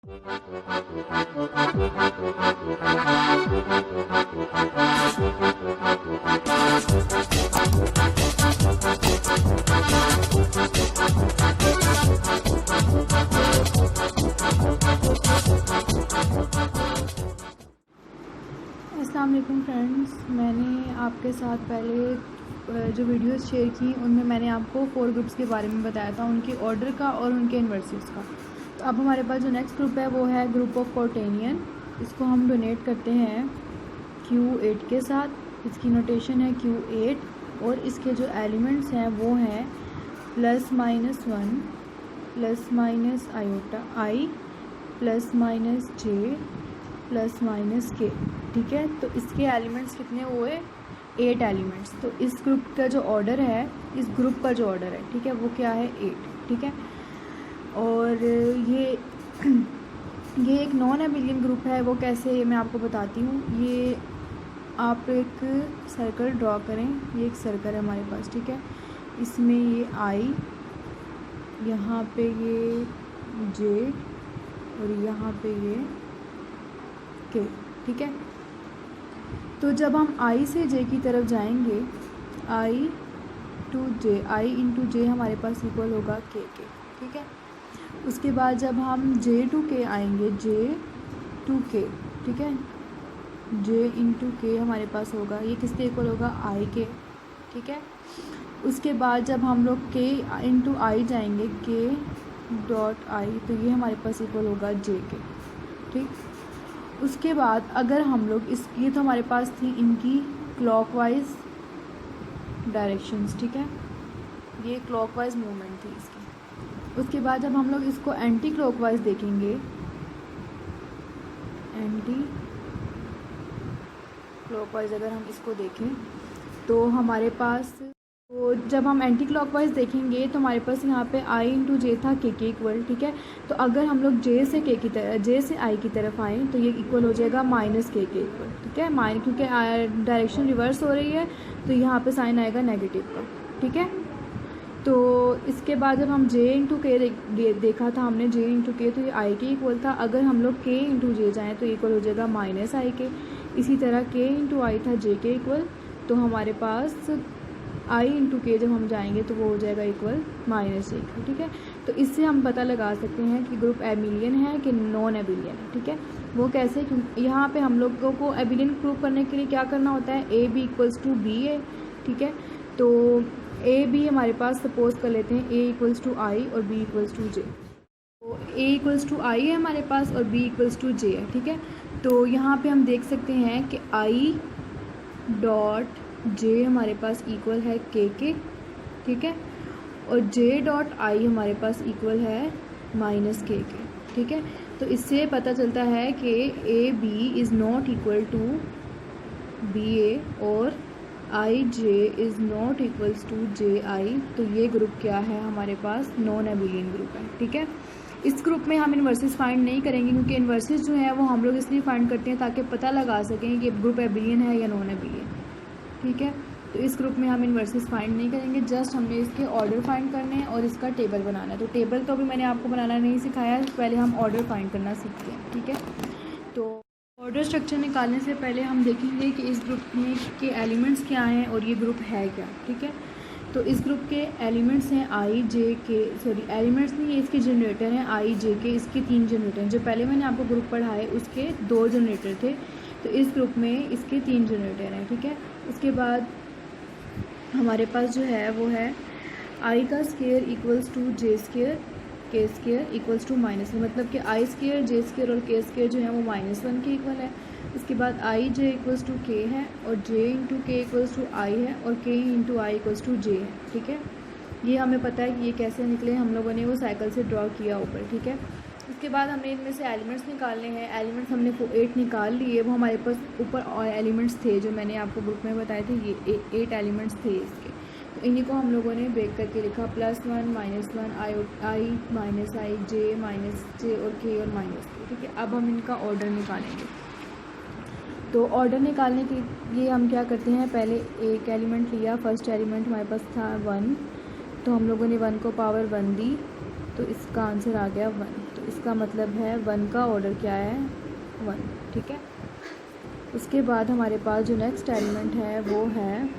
अस्सलाम वालेकुम फ्रेंड्स, मैंने आपके साथ पहले जो वीडियोस शेयर की उनमें मैंने आपको 4 ग्रुप्स के बारे में बताया था, उनके ऑर्डर का और उनके इन्वर्सेस का। तो अब हमारे पास जो नेक्स्ट ग्रुप है वो है ग्रुप ऑफ कोटेनियन। इसको हम डोनेट करते हैं Q8 के साथ। इसकी नोटेशन है Q8 और इसके जो एलिमेंट्स हैं वो हैं +-1 + आयोटा I +-J +-K। ठीक है, तो इसके एलिमेंट्स कितने हुए? 8 एलिमेंट्स। तो इस ग्रुप का जो ऑर्डर है, इस ग्रुप का जो ऑर्डर है, ठीक है, वो क्या है? 8। ठीक है, और ये एक नॉन एबिलियन ग्रुप है। वो कैसे, मैं आपको बताती हूँ। ये आप एक सर्कल ड्रॉ करें। ये एक सर्कल है हमारे पास, ठीक है। इसमें ये I, यहाँ पे ये J और यहाँ पे ये K। ठीक है, तो जब हम I से J की तरफ जाएंगे, I into J हमारे पास इक्वल होगा K के। ठीक है, उसके बाद जब हम J to K आएंगे, J to K, ठीक है, J into K हमारे पास होगा, ये किसके इक्वल होगा? I के। ठीक है, उसके बाद जब हम लोग K into I जाएंगे, K डॉट I, तो ये हमारे पास इक्वल होगा J के। ठीक, उसके बाद अगर हम लोग ये तो हमारे पास थी इनकी क्लॉकवाइज डायरेक्शंस। ठीक है, ये क्लॉकवाइज मूवमेंट थी इसकी। उसके बाद जब हम लोग इसको एंटी क्लॉकवाइज देखेंगे, एंटी क्लॉकवाइज अगर हम इसको देखें तो हमारे पास, तो जब हम एंटी क्लॉकवाइज देखेंगे तो हमारे पास यहाँ पे I into J था K के इक्वल। ठीक है, तो अगर हम लोग J से I की तरफ आएँ तो ये इक्वल हो जाएगा -K के इक्वल। ठीक है, क्योंकि डायरेक्शन रिवर्स हो रही है तो यहाँ पे साइन आएगा नेगेटिव का। ठीक है, तो इसके बाद जब हम J into K देखा था हमने, J into K, तो ये I के इक्वल था। अगर हम लोग K into J जाएँ तो इक्वल हो जाएगा -I के। इसी तरह K into I था J के इक्वल, तो हमारे पास I into K जब हम जाएंगे तो वो हो जाएगा इक्वल -J के। ठीक है, तो इससे हम पता लगा सकते हैं कि ग्रुप एबिलियन है कि नॉन एबिलियन है। ठीक है, वो कैसे? क्योंकि यहाँ पे हम लोगों को एबिलियन प्रूव करने के लिए क्या करना होता है? AB इक्वल्स टू बी है। ठीक है, तो AB हमारे पास सपोज कर लेते हैं A इक्वल्स टू I और B इक्वल्स टू J। तो A इक्वल्स टू I है हमारे पास और B इक्वल्स टू J है। ठीक है, तो यहाँ पे हम देख सकते हैं कि I डॉट J हमारे पास इक्वल है K के। ठीक है, और J डॉट I हमारे पास इक्वल है -K के। ठीक है, तो इससे पता चलता है कि AB is not equal to BA और IJ is not equals to JI। तो ये ग्रुप क्या है? हमारे पास नॉन एबिलियन ग्रुप है। ठीक है, इस ग्रुप में हम इन्वर्सेस फाइंड नहीं करेंगे क्योंकि इन्वर्सेस जो है वो हम लोग इसलिए फाइंड करते हैं ताकि पता लगा सकें कि ग्रुप एबिलियन है या नॉन एबिलियन। ठीक है, तो इस ग्रुप में हम इन्वर्सेस फाइंड नहीं करेंगे, जस्ट हमने इसके ऑर्डर फाइंड करने हैं और इसका टेबल बनाना है। तो टेबल तो अभी मैंने आपको बनाना नहीं सिखाया, पहले हम ऑर्डर फाइंड करना सीखते हैं। ठीक है, तो ऑर्डर स्ट्रक्चर निकालने से पहले हम देखेंगे कि इस ग्रुप में के एलिमेंट्स क्या हैं और ये ग्रुप है क्या। ठीक है, तो इस ग्रुप के एलिमेंट्स हैं एलिमेंट्स नहीं, ये इसके जनरेटर हैं I J K। इसके 3 जनरेटर हैं। जो पहले मैंने आपको ग्रुप पढ़ाए उसके 2 जनरेटर थे, तो इस ग्रुप में इसके 3 जनरेटर हैं। ठीक है, उसके बाद हमारे पास जो है वो है I का square equals to J square, K square equals to -1, मतलब कि I स्केयर, J स्केयर और K स्केयर जो है वो -1 के इक्वल है। उसके बाद I J equals to K है और J into K equals to I है और K into I equals to J है। ठीक है, ये हमें पता है कि ये कैसे निकले, हम लोगों ने वो साइकिल से ड्रॉ किया ऊपर। ठीक है, उसके बाद हमने इनमें से एलिमेंट्स निकालने हैं। एलिमेंट्स हमने 8 निकाल लिए, वो हमारे पास ऊपर और एलिमेंट्स थे जो मैंने आपको ग्रुप में बताए थे, ये 8 एलिमेंट्स थे इसके। तो इन्हीं को हम लोगों ने ब्रेक करके लिखा, +1 -1 I -I J और K और -K। ठीक है, अब हम इनका ऑर्डर निकालेंगे। तो ऑर्डर निकालने के लिए हम क्या करते हैं, पहले एक एलिमेंट लिया, फर्स्ट एलिमेंट हमारे पास था 1, तो हम लोगों ने 1 को पावर 1 दी, तो इसका आंसर आ गया 1। तो इसका मतलब है 1 का ऑर्डर क्या है 1, ठीक है। उसके बाद हमारे पास जो नेक्स्ट एलिमेंट है वो है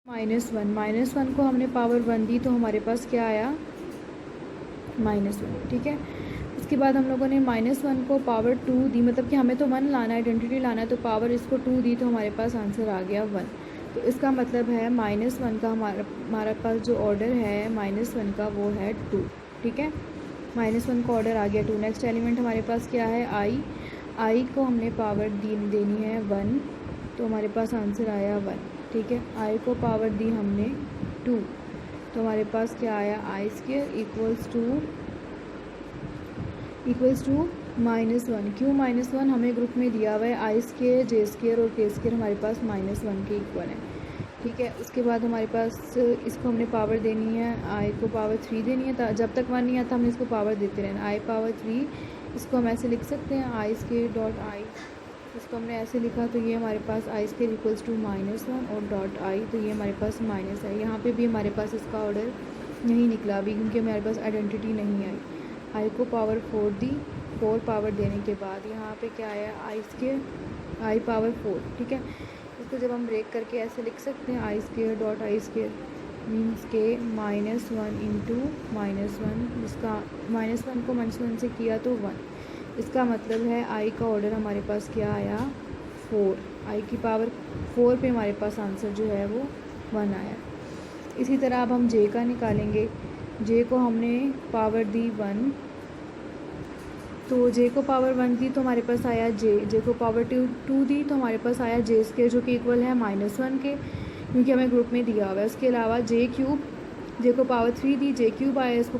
-1। -1 को हमने पावर 1 दी तो हमारे पास क्या आया -1, ठीक है। उसके बाद हम लोगों ने -1 को पावर 2 दी, मतलब कि हमें तो 1 लाना है, आइडेंटिटी लाना है, तो पावर इसको 2 दी तो हमारे पास आंसर आ गया 1। तो इसका मतलब है -1 का हमारे पास जो ऑर्डर है -1 का वो है 2, ठीक है। -1 का ऑर्डर आ गया 2। नेक्स्ट एलिमेंट हमारे पास क्या है आई को हमने पावर देनी है 1, तो हमारे पास आंसर आया 1, ठीक है। आई को पावर दी हमने 2, तो हमारे पास क्या आया i² इक्वल्स टू -1। क्यों -1? हमें ग्रुप में दिया हुआ है i², j² और k² हमारे पास -1 के इक्वल है, ठीक है। उसके बाद हमारे पास इसको हमने पावर देनी है, i को पावर 3 देनी है। जब तक 1 नहीं आता हमें इसको पावर देते रहना, i पावर 3। इसको हम ऐसे लिख सकते हैं i².i, इसको हमने ऐसे लिखा तो ये हमारे पास i² इक्वल्स टू -1 और .i, तो ये हमारे पास माइनस है। यहाँ पे भी हमारे पास इसका ऑर्डर नहीं निकला अभी, क्योंकि हमारे पास आइडेंटिटी नहीं आई। i को पावर 4 दी, 4 पावर देने के बाद यहाँ पे क्या आया i पावर 4, ठीक है। इसको जब हम ब्रेक करके ऐसे लिख सकते हैं i².i² मीन्स के -1 इंटू -1, इसका -1 को -1 से किया तो 1। इसका मतलब है i का ऑर्डर हमारे पास क्या आया 4, i की पावर 4 पे हमारे पास आंसर जो है वो 1 आया। इसी तरह अब हम j का निकालेंगे। j को हमने पावर दी 1, तो j को पावर 1 दी तो हमारे पास आया j को पावर 2 दी तो हमारे पास आया j² जो कि इक्वल है -1 के, क्योंकि हमें ग्रुप में दिया हुआ है। उसके अलावा j को पावर 3 दी, j³ आया, इसको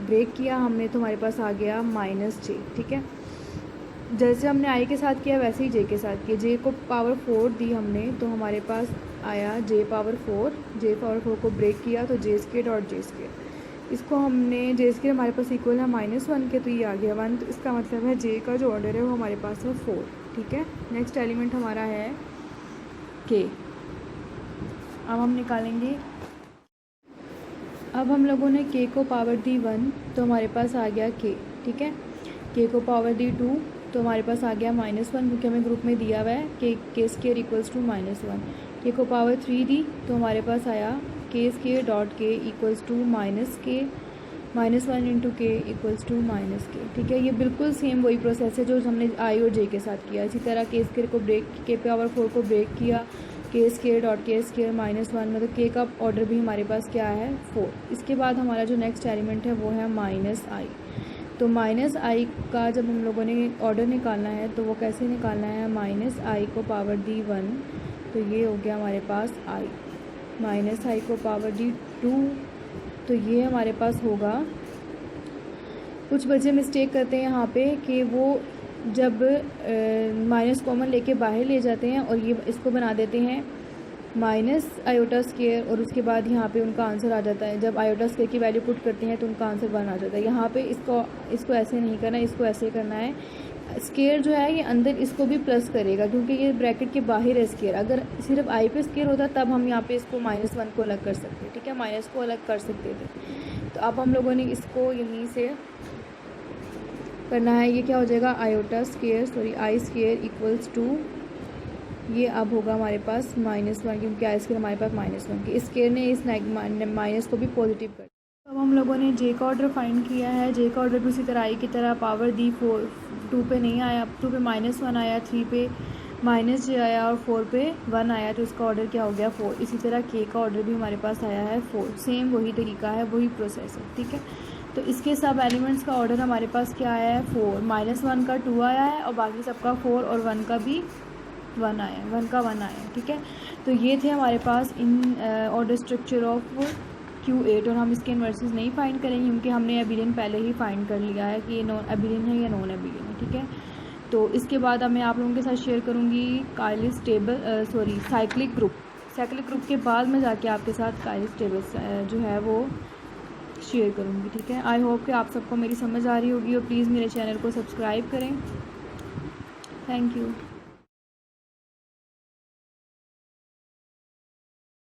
ब्रेक किया हमने तो हमारे पास आ गया -j, ठीक है। जैसे हमने i के साथ किया वैसे ही j के साथ किया। j को पावर 4 दी हमने तो हमारे पास आया j पावर 4 को ब्रेक किया तो j² और j²। इसको हमने j² हमारे पास इक्वल है -1 के, तो ये आ गया 1। तो इसका मतलब है j का जो ऑर्डर है वो हमारे पास है 4, ठीक है। नेक्स्ट एलिमेंट हमारा है k। अब हम निकालेंगे, अब हम लोगों ने k को पावर दी 1 तो हमारे पास आ गया k, ठीक है। k को पावर दी 2 तो हमारे पास आ गया -1, क्योंकि हमें ग्रुप में दिया हुआ है k² इक्वल्स टू -1। k को पावर 3 दी तो हमारे पास आया k² equals to -1 into k equals to -k, ठीक है। ये बिल्कुल सेम वही प्रोसेस है जो हमने i और j के साथ किया। इसी तरह k² को ब्रेक, k पावर 4 को ब्रेक किया, k² -1, मतलब k का ऑर्डर भी हमारे पास क्या है 4। इसके बाद हमारा जो नेक्स्ट एलिमेंट है वो है -i। तो -i का जब हम लोगों ने ऑर्डर निकालना है तो वो कैसे निकालना है, -i को पावर दी 1 तो ये हो गया हमारे पास i, -i को पावर दी 2 तो ये हमारे पास होगा। कुछ बच्चे मिस्टेक करते हैं यहाँ पे कि वो जब माइनस कॉमन लेके बाहर ले जाते हैं और ये इसको बना देते हैं -i² और उसके बाद यहाँ पे उनका आंसर आ जाता है। जब i² की वैल्यू पुट करते हैं तो उनका आंसर 1 आ जाता है। यहाँ पे इसको ऐसे नहीं करना, इसको ऐसे करना है। स्केयर जो है ये अंदर इसको भी प्लस करेगा, क्योंकि ये ब्रैकेट के बाहर है स्केयर। अगर सिर्फ i पे स्केयर होता तब हम यहाँ पे इसको -1 को अलग कर सकते, ठीक है, माइनस को अलग कर सकते थे। तो अब हम लोगों ने इसको यहीं से करना है। ये क्या हो जाएगा i² इक्वल्स टू, ये अब होगा हमारे पास -1, क्योंकि i² हमारे पास -1 की, स्केयर ने इस माइनस को भी पॉजिटिव कर। अब हम लोगों ने j का ऑर्डर फाइंड किया है। j का ऑर्डर भी उसी तरह i की तरह पावर दी 2 पे नहीं आया, 2 पे -1 आया, 3 पे -j आया और 4 पे 1 आया, तो इसका ऑर्डर क्या हो गया 4। इसी तरह k का ऑर्डर भी हमारे पास आया है 4। सेम वही तरीका है, वही प्रोसेस है, ठीक है। तो इसके सब एलिमेंट्स का ऑर्डर हमारे पास क्या आया है 4, -1 का 2 आया है और बाकी सबका 4 और 1 का भी 1 आया, 1 का 1 आया, ठीक है। तो ये थे हमारे पास in order structure of Q8, और हम इसके इन्वर्सेस नहीं फाइंड करेंगे क्योंकि हमने एबिलियन पहले ही फाइंड कर लिया है कि ये नॉन एबिलियन है या नॉन एबिलियन है, ठीक है। तो इसके बाद मैं आप लोगों के साथ शेयर करूँगी कायलिस टेबल साइक्लिक ग्रुप के बाद मैं जाके आपके साथ कायलिस टेबल जो है वो शेयर करूँगी, ठीक है। आई होप कि आप सबको मेरी समझ आ रही होगी और प्लीज़ मेरे चैनल को सब्सक्राइब करें। Thank you.